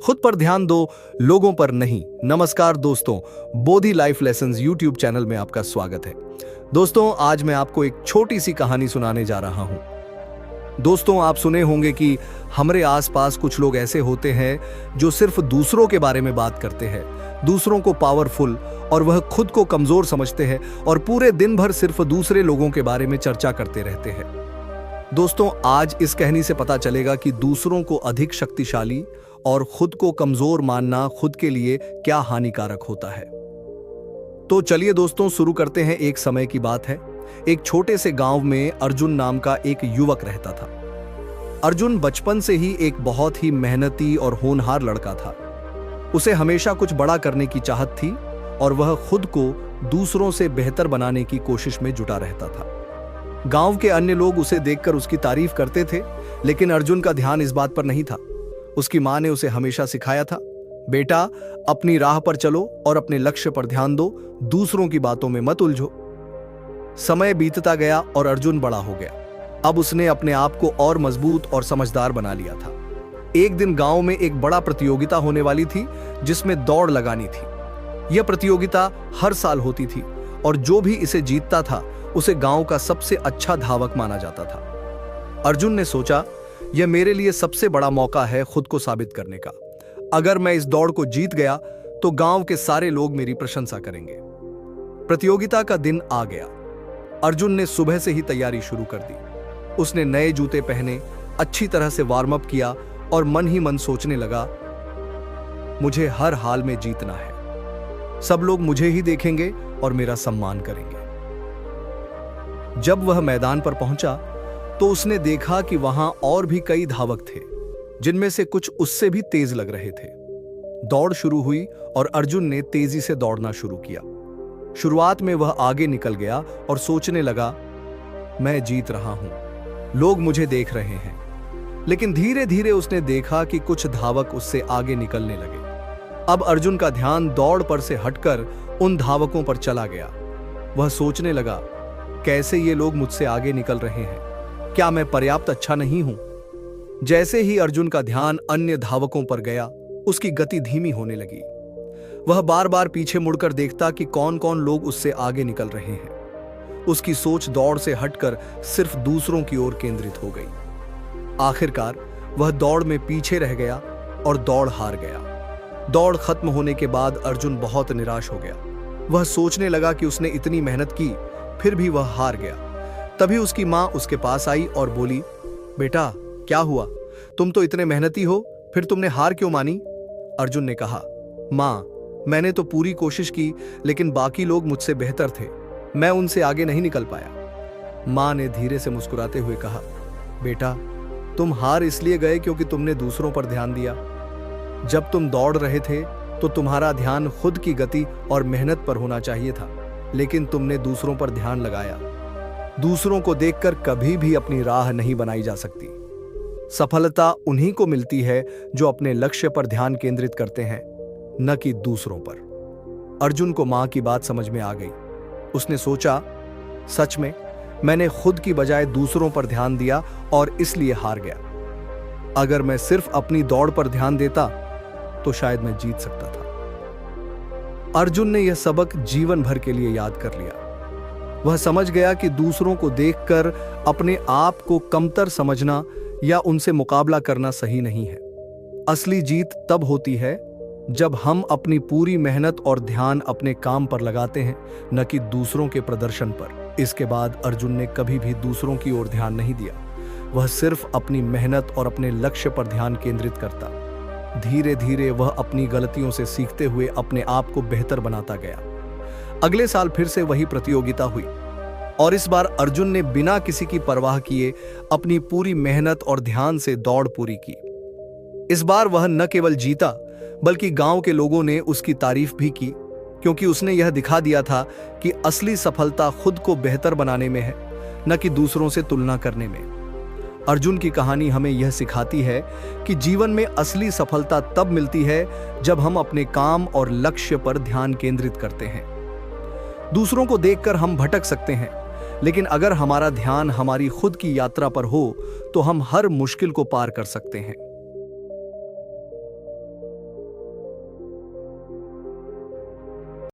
खुद पर ध्यान दो, लोगों पर नहीं। नमस्कार दोस्तों, बोधि लाइफ लेसन्स यूट्यूब चैनल में आपका स्वागत है। दोस्तों, आज मैं आपको एक छोटी सी कहानी सुनाने जा रहा हूं। दोस्तों, आप सुने होंगे कि हमारे आसपास कुछ लोग ऐसे होते हैं जो सिर्फ दूसरों के बारे में बात करते हैं, दूसरों को पावरफुल, और वह खुद को कमजोर समझते हैं और पूरे दिन भर सिर्फ दूसरे लोगों के बारे में चर्चा करते रहते हैं। दोस्तों, आज इस कहानी से पता चलेगा कि दूसरों को अधिक शक्तिशाली और खुद को कमजोर मानना खुद के लिए क्या हानिकारक होता है। तो चलिए दोस्तों, शुरू करते हैं। एक समय की बात है। एक छोटे से गांव में अर्जुन नाम का एक युवक रहता था। अर्जुन बचपन से ही एक बहुत ही मेहनती और होनहार लड़का था। उसे हमेशा कुछ बड़ा करने की चाहत थी और वह खुद को दूसरों से बेहतर बनाने की कोशिश में जुटा रहता था। गांव के अन्य लोग उसे देखकर उसकी तारीफ करते थे, लेकिन अर्जुन का ध्यान इस बात पर नहीं था। उसकी मां ने उसे हमेशा सिखाया था, बेटा, अपनी राह पर चलो और अपने लक्ष्य पर ध्यान दो, दूसरों की बातों में मत उलझो। समय बीतता गया और अर्जुन बड़ा हो गया। अब उसने अपने आप को और मजबूत और समझदार बना लिया था। एक दिन गांव में एक बड़ा प्रतियोगिता होने वाली थी, जिसमें दौड़ लगानी थी। यह प्रतियोगिता हर साल होती थी और जो भी इसे जीतता था उसे गांव का सबसे अच्छा धावक माना जाता था। अर्जुन ने सोचा, यह मेरे लिए सबसे बड़ा मौका है खुद को साबित करने का। अगर मैं इस दौड़ को जीत गया तो गांव के सारे लोग मेरी प्रशंसा करेंगे। प्रतियोगिता का दिन आ गया। अर्जुन ने सुबह से ही तैयारी शुरू कर दी। उसने नए जूते पहने, अच्छी तरह से वार्म अप किया और मन ही मन सोचने लगा, मुझे हर हाल में जीतना है। सब लोग मुझे ही देखेंगे और मेरा सम्मान करेंगे। जब वह मैदान पर पहुंचा तो उसने देखा कि वहां और भी कई धावक थे, जिनमें से कुछ उससे भी तेज लग रहे थे। दौड़ शुरू हुई और अर्जुन ने तेजी से दौड़ना शुरू किया। शुरुआत में वह आगे निकल गया और सोचने लगा, मैं जीत रहा हूं, लोग मुझे देख रहे हैं। लेकिन धीरे धीरे उसने देखा कि कुछ धावक उससे आगे निकलने लगे। अब अर्जुन का ध्यान दौड़ पर से हटकर उन धावकों पर चला गया। वह सोचने लगा, कैसे ये लोग मुझसे आगे निकल रहे हैं? क्या मैं पर्याप्त अच्छा नहीं हूं? जैसे ही अर्जुन का ध्यान अन्य धावकों पर गया, उसकी गति धीमी होने लगी। वह बार बार पीछे मुड़कर देखता कि कौन कौन लोग उससे आगे निकल रहे हैं। उसकी सोच दौड़ से हटकर सिर्फ दूसरों की ओर केंद्रित हो गई। आखिरकार वह दौड़ में पीछे रह गया और दौड़ हार गया। दौड़ खत्म होने के बाद अर्जुन बहुत निराश हो गया। वह सोचने लगा कि उसने इतनी मेहनत की, फिर भी वह हार गया। तभी उसकी मां उसके पास आई और बोली, बेटा, क्या हुआ? तुम तो इतने मेहनती हो, फिर तुमने हार क्यों मानी? अर्जुन ने कहा, मां, मैंने तो पूरी कोशिश की, लेकिन बाकी लोग मुझसे बेहतर थे। मैं उनसे आगे नहीं निकल पाया। मां ने धीरे से मुस्कुराते हुए कहा, बेटा, तुम हार इसलिए गए क्योंकि तुमने दूसरों पर ध्यान दिया। जब तुम दौड़ रहे थे तो तुम्हारा ध्यान खुद की गति और मेहनत पर होना चाहिए था, लेकिन तुमने दूसरों पर ध्यान लगाया। दूसरों को देखकर कभी भी अपनी राह नहीं बनाई जा सकती। सफलता उन्हीं को मिलती है जो अपने लक्ष्य पर ध्यान केंद्रित करते हैं, न कि दूसरों पर। अर्जुन को मां की बात समझ में आ गई। उसने सोचा, सच में मैंने खुद की बजाय दूसरों पर ध्यान दिया और इसलिए हार गया। अगर मैं सिर्फ अपनी दौड़ पर ध्यान देता तो शायद मैं जीत सकता था। अर्जुन ने यह सबक जीवन भर के लिए याद कर लिया। वह समझ गया कि दूसरों को देखकर अपने आप को कमतर समझना या उनसे मुकाबला करना सही नहीं है। असली जीत तब होती है जब हम अपनी पूरी मेहनत और ध्यान अपने काम पर लगाते हैं, न कि दूसरों के प्रदर्शन पर। इसके बाद अर्जुन ने कभी भी दूसरों की ओर ध्यान नहीं दिया। वह सिर्फ अपनी मेहनत और अपने लक्ष्य पर ध्यान केंद्रित करता। धीरे धीरे वह अपनी गलतियों से सीखते हुए अपने आप को बेहतर बनाता गया। अगले साल फिर से वही प्रतियोगिता हुई और इस बार अर्जुन ने बिना किसी की परवाह किए अपनी पूरी मेहनत और ध्यान से दौड़ पूरी की। इस बार वह न केवल जीता, बल्कि गांव के लोगों ने उसकी तारीफ भी की, क्योंकि उसने यह दिखा दिया था कि असली सफलता खुद को बेहतर बनाने में है, न कि दूसरों से तुलना करने में। अर्जुन की कहानी हमें यह सिखाती है कि जीवन में असली सफलता तब मिलती है जब हम अपने काम और लक्ष्य पर ध्यान केंद्रित करते हैं। दूसरों को देखकर हम भटक सकते हैं, लेकिन अगर हमारा ध्यान हमारी खुद की यात्रा पर हो तो हम हर मुश्किल को पार कर सकते हैं।